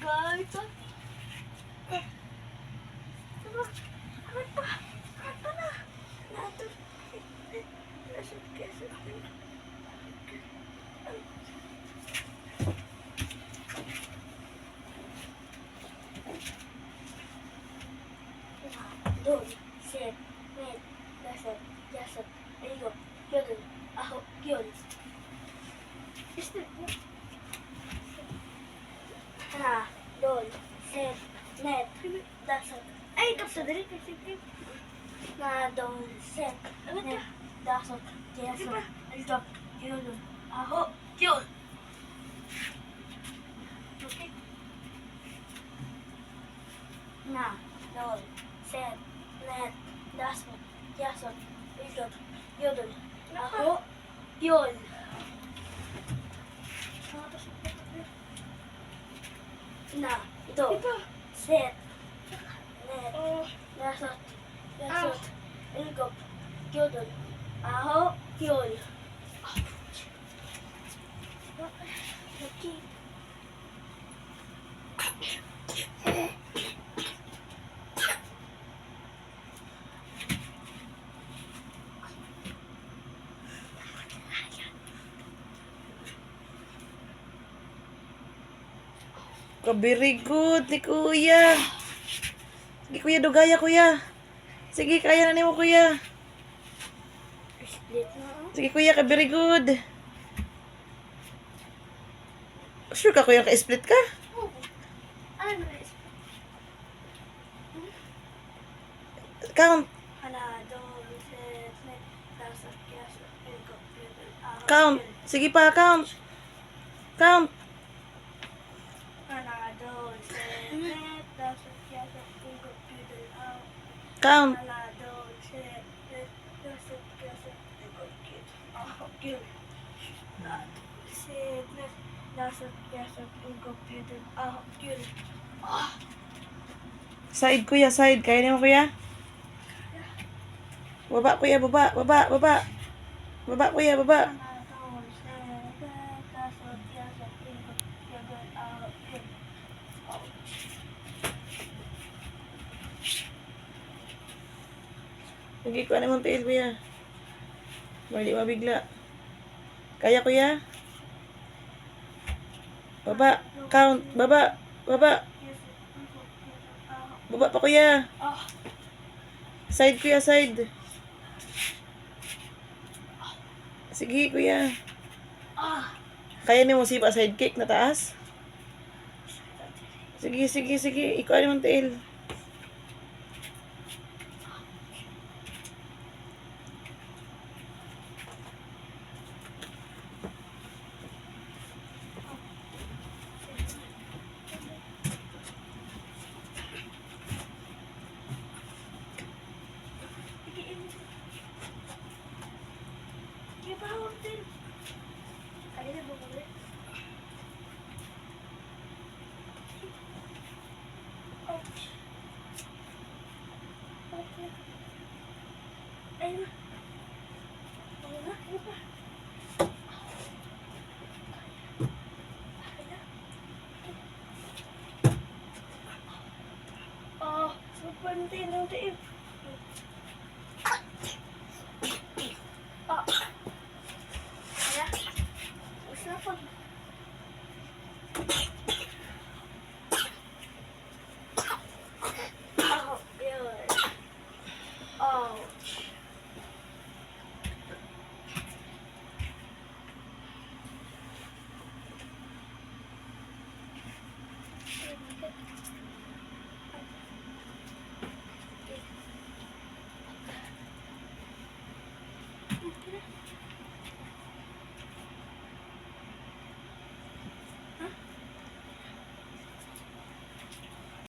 guys. Diba? Angat pa. Angat pa na. Nato. Kasot, kasot. Doon. Set. Met. Gasot. Gasot. Ayun. Yun. Aho. Yun. Ha. Doon. Set. Net. Dasot. Ay, kapsa dali. Na doon. Set. Net. Dasot. Gasot. Ayun. Yun. Aho. Yun. Okay. Na. Doon. Set. Net. Dasot. Gasot. Ayun. Yun. Aho. Yun. Na. Ito. Set. Net. Dasot. Gasot. Ayun. Yun. Aho. Yun. Okay. Very good ni kuya. Sige kuya, dugaya kuya. Sige, kaya na nimo kuya. Split na. Sige kuya, very good. Sure ka kuya, ka-split ka? Ano? Count. Hala, doon. Set. Net. Dasot. Gasot. Ayun. Aho. Count. Sige pa, count. Count. Panado, set, dasot, gasot, unggot, yun, aho. Count. Panado, set, dasot, gasot, unggot, yun, aho, yun. Set, dasot, gasot, unggot, yun, aho, yun. Side kuya, side. Kaya nimo kuya? Baba kuya, baba, baba, baba. Baba kuya, baba. Panado, set, dasot, gasot, unggot, yun, aho, yun. Sige, kuha naman tail kuya. Mali mabigla. Kaya kuya? Baba. Count. Baba. Baba. Gasot, unggot, yun, aho. Baba pa kuya. Ah, Side kuya, side. Sige kuya. ah. Kaya nimo sipa side kick na taas? Sige, sige, sige. Ikaw naman tail. Oh, super nanti. Oh. Ya. Usapan. Oh, yun. Oh.